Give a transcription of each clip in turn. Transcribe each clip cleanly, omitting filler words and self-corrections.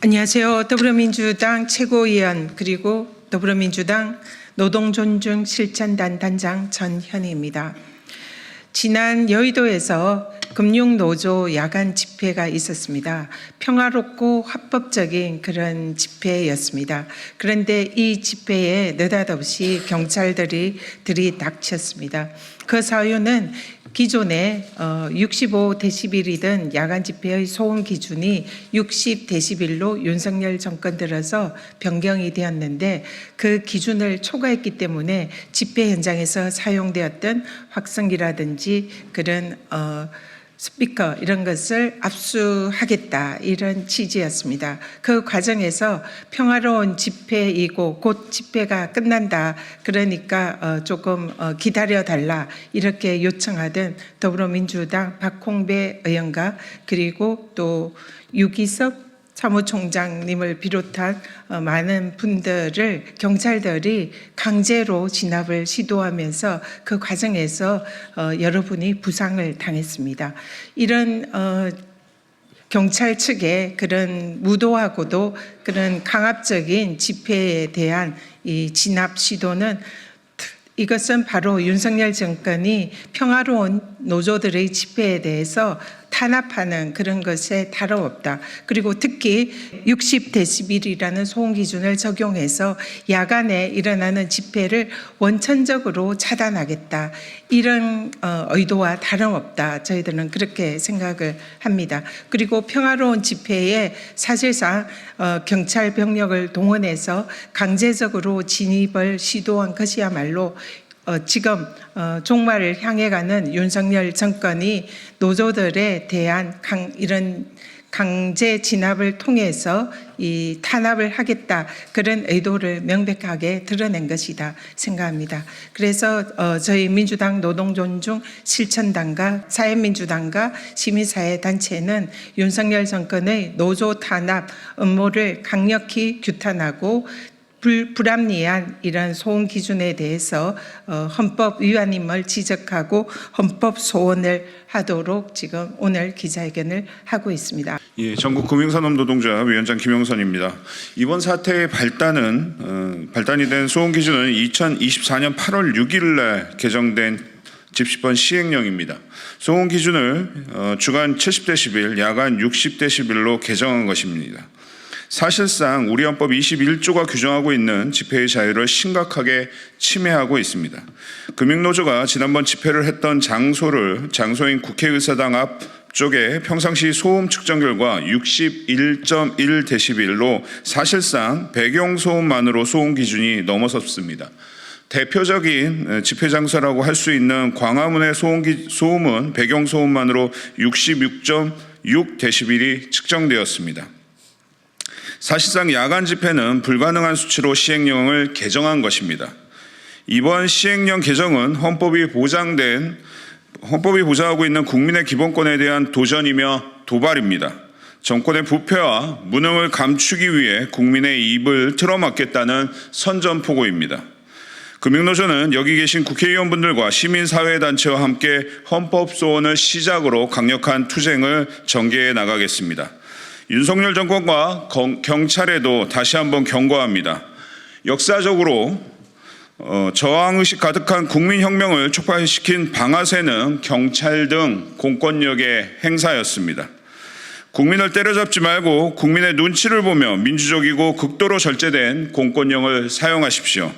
안녕하세요. 더불어민주당 최고위원 그리고 더불어민주당 노동존중 실천단 단장 전현희입니다. 지난 여의도에서 금융노조 야간 집회가 있었습니다. 평화롭고 합법적인 그런 집회였습니다. 그런데 이 집회에 느닷없이 경찰들이 들이닥쳤습니다. 그 사유는 기존에 65데시벨이던 야간 집회의 소음 기준이 60데시벨로 윤석열 정권 들어서 변경이 되었는데 그 기준을 초과했기 때문에 집회 현장에서 사용되었던 확성기라든지 그런 스피커 이런 것을 압수하겠다 이런 취지였습니다. 그 과정에서 평화로운 집회이고 곧 집회가 끝난다 그러니까 조금 기다려달라 이렇게 요청하던 더불어민주당 박홍배 의원과 그리고 또 유기섭 사무총장님을 비롯한 많은 분들을 경찰들이 강제로 진압을 시도하면서 그 과정에서 여러분이 부상을 당했습니다. 이런 경찰 측의 그런 무도하고도 그런 강압적인 집회에 대한 이 진압 시도는 이것은 바로 윤석열 정권이 평화로운 노조들의 집회에 대해서 탄압하는 그런 것에 다름없다. 그리고 특히 60데시벨이라는 소음 기준을 적용해서 야간에 일어나는 집회를 원천적으로 차단하겠다. 이런 의도와 다름없다. 저희들은 그렇게 생각을 합니다. 그리고 평화로운 집회에 사실상 경찰 병력을 동원해서 강제적으로 진입을 시도한 것이야말로 지금 종말을 향해 가는 윤석열 정권이 노조들에 대한 이런 강제 진압을 통해서 이 탄압을 하겠다 그런 의도를 명백하게 드러낸 것이다 생각합니다. 그래서 저희 민주당 노동존중 실천단과 사회민주당과 시민사회단체는 윤석열 정권의 노조 탄압 음모를 강력히 규탄하고 불합리한 이런 소음 기준에 대해서 헌법 위반임을 지적하고 헌법 소원을 하도록 지금 오늘 기자회견을 하고 있습니다. 예, 전국금융산업노동조합 위원장 김영선입니다. 이번 사태의 발단이 된 소음 기준은 2024년 8월 6일 날 개정된 집시법 시행령입니다. 소음 기준을 주간 70데시벨, 야간 60데시벨로 개정한 것입니다. 사실상 우리 헌법 21조가 규정하고 있는 집회의 자유를 심각하게 침해하고 있습니다. 금융노조가 지난번 집회를 했던 장소인 국회의사당 앞쪽에 평상시 소음 측정 결과 61.1데시벨로 사실상 배경소음만으로 소음 기준이 넘어섰습니다. 대표적인 집회 장소라고 할 수 있는 광화문의 소음은 배경소음만으로 66.6데시벨이 측정되었습니다. 사실상 야간 집회는 불가능한 수치로 시행령을 개정한 것입니다. 이번 시행령 개정은 헌법이 보장하고 있는 국민의 기본권에 대한 도전이며 도발입니다. 정권의 부패와 무능을 감추기 위해 국민의 입을 틀어막겠다는 선전포고입니다. 금융노조는 여기 계신 국회의원분들과 시민사회단체와 함께 헌법소원을 시작으로 강력한 투쟁을 전개해 나가겠습니다. 윤석열 정권과 경찰에도 다시 한번 경고합니다. 역사적으로 저항의식 가득한 국민혁명을 촉발시킨 방아쇠는 경찰 등 공권력의 행사였습니다. 국민을 때려잡지 말고 국민의 눈치를 보며 민주적이고 극도로 절제된 공권력을 사용하십시오.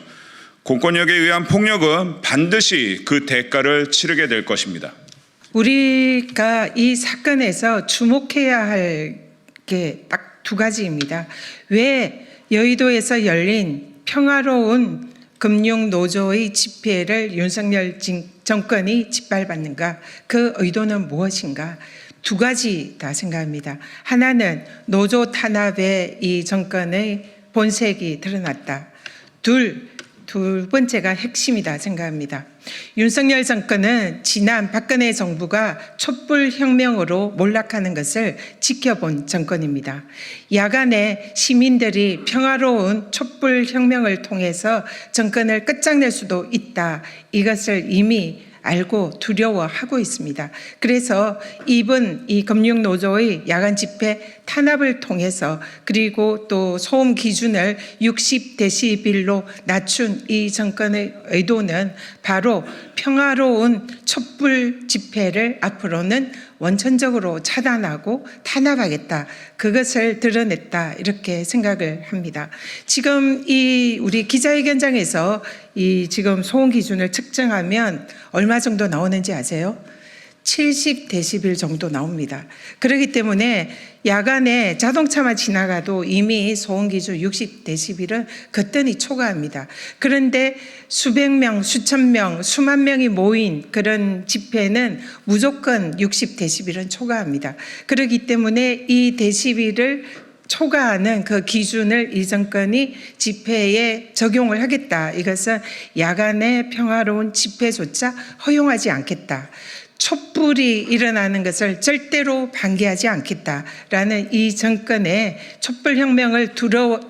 공권력에 의한 폭력은 반드시 그 대가를 치르게 될 것입니다. 우리가 이 사건에서 주목해야 할 게 딱 두 가지입니다. 왜 여의도에서 열린 평화로운 금융노조의 집회를 윤석열 정권이 짓밟았는가? 그 의도는 무엇인가? 두 가지다 생각합니다. 하나는 노조 탄압의 이 정권의 본색이 드러났다. 두 번째가 핵심이다 생각합니다. 윤석열 정권은 지난 박근혜 정부가 촛불혁명으로 몰락하는 것을 지켜본 정권입니다. 야간에 시민들이 평화로운 촛불혁명을 통해서 정권을 끝장낼 수도 있다. 이것을 이미 알고 두려워하고 있습니다. 그래서 이번 이 금융노조의 야간 집회 탄압을 통해서 그리고 또 소음 기준을 60데시벨로 낮춘 이 정권의 의도는 바로 평화로운 촛불 집회를 앞으로는 원천적으로 차단하고 탄압하겠다. 그것을 드러냈다. 이렇게 생각을 합니다. 지금 이 우리 기자회견장에서 이 지금 소음 기준을 측정하면 얼마 정도 나오는지 아세요? 70데시벨 정도 나옵니다. 그렇기 때문에 야간에 자동차만 지나가도 이미 소음 기준 60데시벨은 거뜬히 초과합니다. 그런데 수백 명, 수천 명, 수만 명이 모인 그런 집회는 무조건 60데시벨은 초과합니다. 그렇기 때문에 이 데시벨을 초과하는 그 기준을 이 정권이 집회에 적용을 하겠다. 이것은 야간의 평화로운 집회조차 허용하지 않겠다. 촛불이 일어나는 것을 절대로 방기하지 않겠다라는 이 정권의 촛불혁명을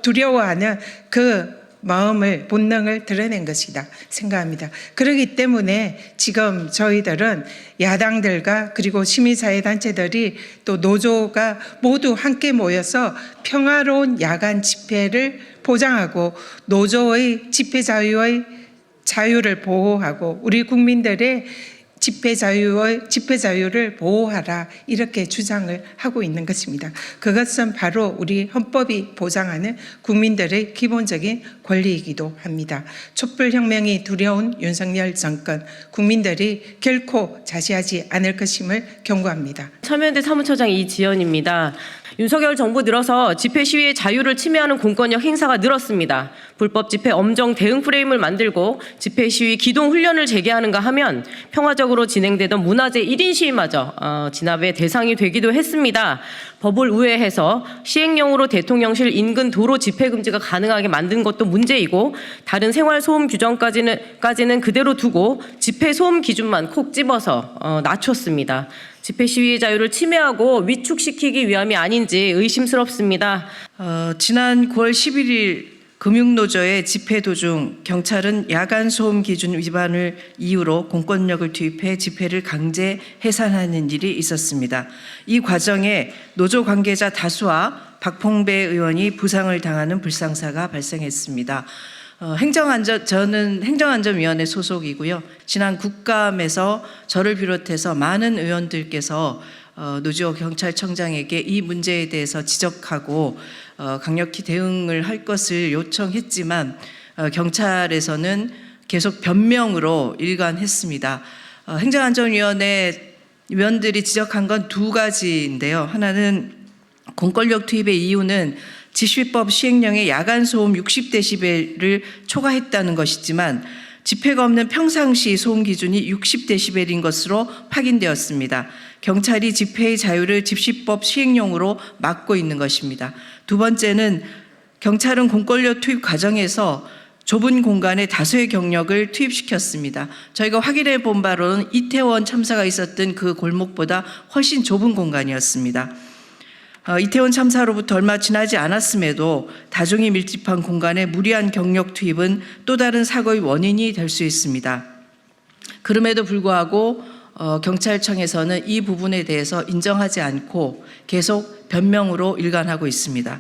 두려워하는 그 마음을, 본능을 드러낸 것이다 생각합니다. 그렇기 때문에 지금 저희들은 야당들과 그리고 시민사회단체들이 또 노조가 모두 함께 모여서 평화로운 야간 집회를 보장하고 노조의 집회 자유를 보호하고 우리 국민들의 집회 자유를 보호하라 이렇게 주장을 하고 있는 것입니다. 그것은 바로 우리 헌법이 보장하는 국민들의 기본적인 권리이기도 합니다. 촛불혁명이 두려운 윤석열 정권, 국민들이 결코 자시하지 않을 것임을 경고합니다. 참여연대 사무처장 이지연입니다. 윤석열 정부 들어서 집회 시위의 자유를 침해하는 공권력 행사가 늘었습니다. 불법 집회 엄정 대응 프레임을 만들고 집회 시위 기동 훈련을 재개하는가 하면 평화적으로 진행되던 문화재 1인 시위마저 진압의 대상이 되기도 했습니다. 법을 우회해서 시행령으로 대통령실 인근 도로 집회 금지가 가능하게 만든 것도 문제이고 다른 생활 소음 규정까지는 그대로 두고 집회 소음 기준만 콕 집어서 낮췄습니다. 집회 시위의 자유를 침해하고 위축시키기 위함이 아닌지 의심스럽습니다. 지난 9월 11일 금융노조의 집회 도중 경찰은 야간 소음 기준 위반을 이유로 공권력을 투입해 집회를 강제 해산하는 일이 있었습니다. 이 과정에 노조 관계자 다수와 박봉배 의원이 부상을 당하는 불상사가 발생했습니다. 저는 행정안전위원회 소속이고요. 지난 국감에서 저를 비롯해서 많은 의원들께서 노지호 경찰청장에게 이 문제에 대해서 지적하고 강력히 대응을 할 것을 요청했지만 경찰에서는 계속 변명으로 일관했습니다. 행정안전위원회 위원들이 지적한 건 두 가지인데요. 하나는 공권력 투입의 이유는 지시법 시행령의 야간 소음 60데시벨을 초과했다는 것이지만 집회가 없는 평상시 소음 기준이 60데시벨인 것으로 확인되었습니다. 경찰이 집회의 자유를 집시법 시행령으로 막고 있는 것입니다. 두 번째는 경찰은 공권력 투입 과정에서 좁은 공간에 다수의 경력을 투입시켰습니다. 저희가 확인해 본 바로는 이태원 참사가 있었던 그 골목보다 훨씬 좁은 공간이었습니다. 이태원 참사로부터 얼마 지나지 않았음에도 다중이 밀집한 공간에 무리한 경력 투입은 또 다른 사고의 원인이 될 수 있습니다. 그럼에도 불구하고 경찰청에서는 이 부분에 대해서 인정하지 않고 계속 변명으로 일관하고 있습니다.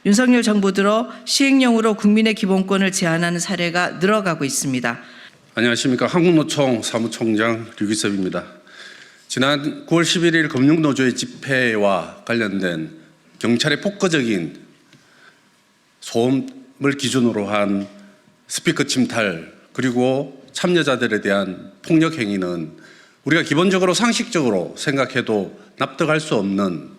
윤석열 정부 들어 시행령으로 국민의 기본권을 제한하는 사례가 늘어가고 있습니다. 안녕하십니까. 한국노총 사무총장 류기섭입니다. 지난 9월 11일 금융노조의 집회와 관련된 경찰의 폭거적인 소음을 기준으로 한 스피커 침탈 그리고 참여자들에 대한 폭력 행위는 우리가 기본적으로 상식적으로 생각해도 납득할 수 없는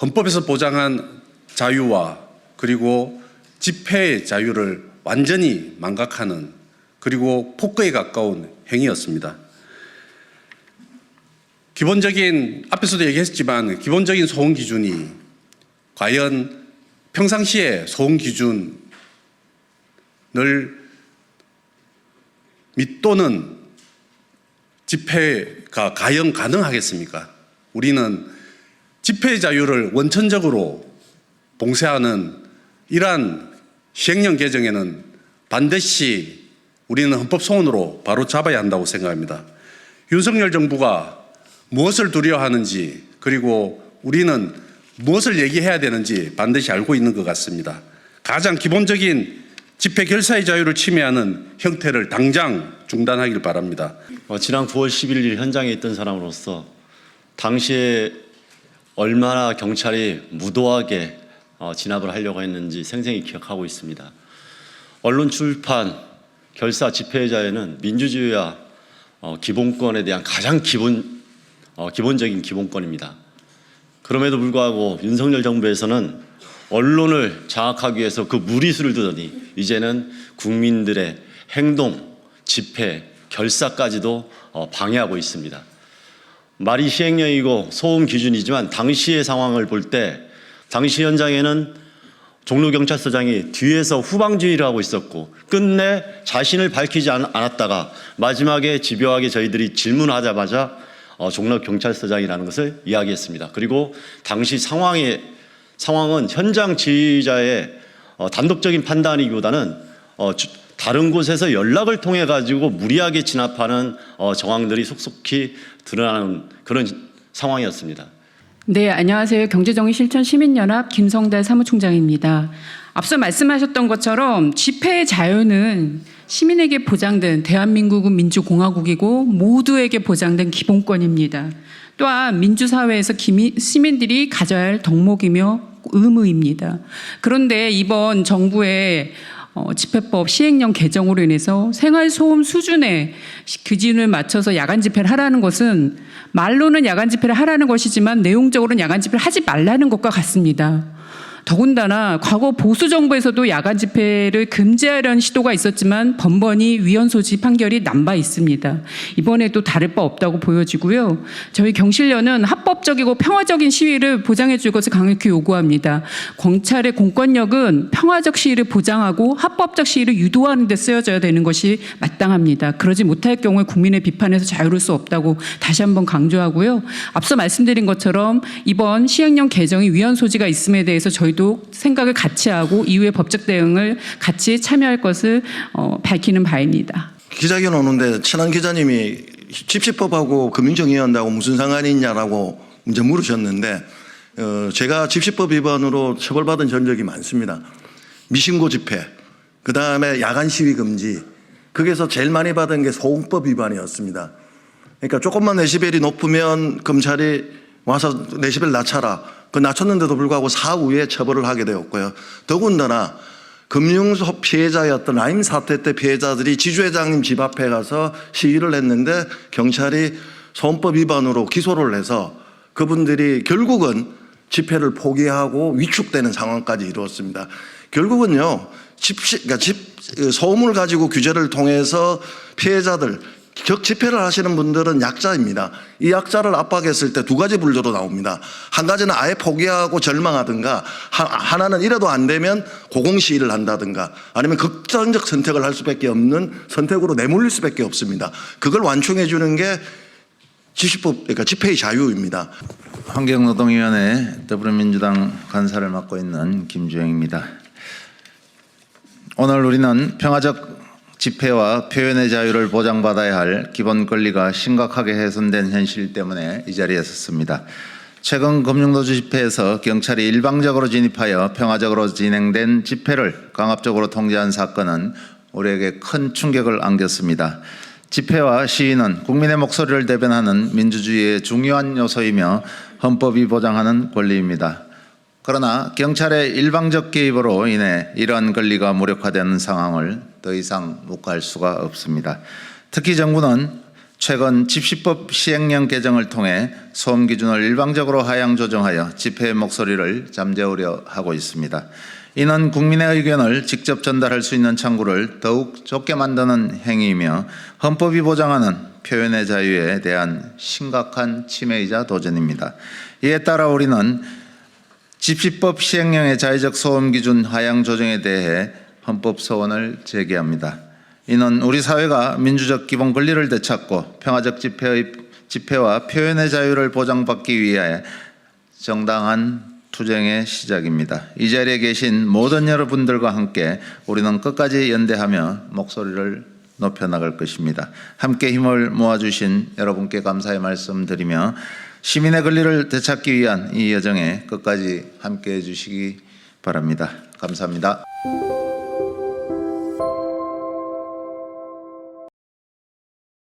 헌법에서 보장한 자유와 그리고 집회의 자유를 완전히 망각하는 그리고 폭거에 가까운 행위였습니다. 기본적인 앞에서도 얘기했지만 기본적인 소음 기준이 과연 평상시에 소음 기준을 밑도는 집회가 과연 가능하겠습니까? 우리는 집회 자유를 원천적으로 봉쇄하는 이러한 시행령 개정에는 반드시 우리는 헌법 소원으로 바로 잡아야 한다고 생각합니다. 윤석열 정부가 무엇을 두려워하는지 그리고 우리는 무엇을 얘기해야 되는지 반드시 알고 있는 것 같습니다. 가장 기본적인 집회 결사의 자유를 침해하는 형태를 당장 중단하길 바랍니다. 지난 9월 11일 현장에 있던 사람으로서 당시에 얼마나 경찰이 무도하게 진압을 하려고 했는지 생생히 기억하고 있습니다. 언론 출판, 결사, 집회의 자유는 민주주의와 기본권에 대한 가장 기본적인 기본권입니다. 그럼에도 불구하고 윤석열 정부에서는 언론을 장악하기 위해서 그 무리수를 두더니 이제는 국민들의 행동, 집회, 결사까지도 방해하고 있습니다. 말이 시행령이고 소음 기준이지만 당시의 상황을 볼 때 당시 현장에는 종로경찰서장이 뒤에서 후방주의를 하고 있었고 끝내 자신을 밝히지 않았다가 마지막에 집요하게 저희들이 질문하자마자 종로경찰서장이라는 것을 이야기했습니다. 그리고 당시 상황은 현장 지휘자의 단독적인 판단이기보다는 다른 곳에서 연락을 통해 가지고 무리하게 진압하는 정황들이 속속히 드러나는 그런 상황이었습니다. 네, 안녕하세요. 경제정의실천시민연합 김성달 사무총장입니다. 앞서 말씀하셨던 것처럼 집회의 자유는 시민에게 보장된 대한민국은 민주공화국이고 모두에게 보장된 기본권입니다. 또한 민주사회에서 시민들이 가져야 할 덕목이며 의무입니다. 그런데 이번 정부의 집회법 시행령 개정으로 인해서 생활소음 수준의 기준을 맞춰서 야간 집회를 하라는 것은 말로는 야간 집회를 하라는 것이지만 내용적으로는 야간 집회를 하지 말라는 것과 같습니다. 더군다나 과거 보수 정부에서도 야간 집회를 금지하려는 시도가 있었지만 번번이 위헌 소지 판결이 난 바 있습니다. 이번에도 다를 바 없다고 보여지고요. 저희 경실련은 합법적이고 평화적인 시위를 보장해 줄 것을 강력히 요구합니다. 경찰의 공권력은 평화적 시위를 보장하고 합법적 시위를 유도하는 데 쓰여져야 되는 것이 마땅합니다. 그러지 못할 경우에 국민의 비판에서 자유로울 수 없다고 다시 한번 강조하고요. 앞서 말씀드린 것처럼 이번 시행령 개정이 위헌 소지가 있음에 대해서 저희도 생각을 같이 하고 이후에 법적 대응을 같이 참여할 것을 밝히는 바입니다. 기자회견 오는데 친한 기자님이 집시법하고 금융정의한다고 무슨 상관이 있냐라고 이제 물으셨는데 제가 집시법 위반으로 처벌받은 전적이 많습니다. 미신고 집회, 그 다음에 야간 시위 금지, 거기서 제일 많이 받은 게 소음법 위반이었습니다. 그러니까 조금만 데시벨이 높으면 검찰이 와서 데시벨 낮춰라. 그 낮췄는데도 불구하고 사후에 처벌을 하게 되었고요. 더군다나 금융소 피해자였던 라임 사태 때 피해자들이 지주회장님 집 앞에 가서 시위를 했는데 경찰이 소음법 위반으로 기소를 해서 그분들이 결국은 집회를 포기하고 위축되는 상황까지 이루었습니다. 결국은요, 소음을 가지고 규제를 통해서 피해자들, 집회를 하시는 분들은 약자입니다. 이 약자를 압박했을 때 두 가지 분류로 나옵니다. 한 가지는 아예 포기하고 절망하든가, 하나는 이래도 안 되면 고공시위를 한다든가, 아니면 극단적 선택을 할 수밖에 없는 선택으로 내몰릴 수밖에 없습니다. 그걸 완충해 주는 게 집시법, 그러니까 집회의 자유입니다. 환경노동위원회 더불어민주당 간사를 맡고 있는 김주영입니다. 오늘 우리는 평화적 집회와 표현의 자유를 보장받아야 할 기본 권리가 심각하게 훼손된 현실 때문에 이 자리에 섰습니다. 최근 금융노조 집회에서 경찰이 일방적으로 진입하여 평화적으로 진행된 집회를 강압적으로 통제한 사건은 우리에게 큰 충격을 안겼습니다. 집회와 시위는 국민의 목소리를 대변하는 민주주의의 중요한 요소이며 헌법이 보장하는 권리입니다. 그러나 경찰의 일방적 개입으로 인해 이러한 권리가 무력화되는 상황을 더 이상 묵과할 수가 없습니다. 특히 정부는 최근 집시법 시행령 개정을 통해 소음 기준을 일방적으로 하향 조정하여 집회의 목소리를 잠재우려 하고 있습니다. 이는 국민의 의견을 직접 전달할 수 있는 창구를 더욱 좁게 만드는 행위이며 헌법이 보장하는 표현의 자유에 대한 심각한 침해이자 도전입니다. 이에 따라 우리는 집시법 시행령의 자의적 소음 기준 하향 조정에 대해 헌법 소원을 제기합니다. 이는 우리 사회가 민주적 기본 권리를 되찾고 평화적 집회와 표현의 자유를 보장받기 위해 정당한 투쟁의 시작입니다. 이 자리에 계신 모든 여러분들과 함께 우리는 끝까지 연대하며 목소리를 높여나갈 것입니다. 함께 힘을 모아주신 여러분께 감사의 말씀드리며 시민의 권리를 되찾기 위한 이 여정에 끝까지 함께해 주시기 바랍니다. 감사합니다.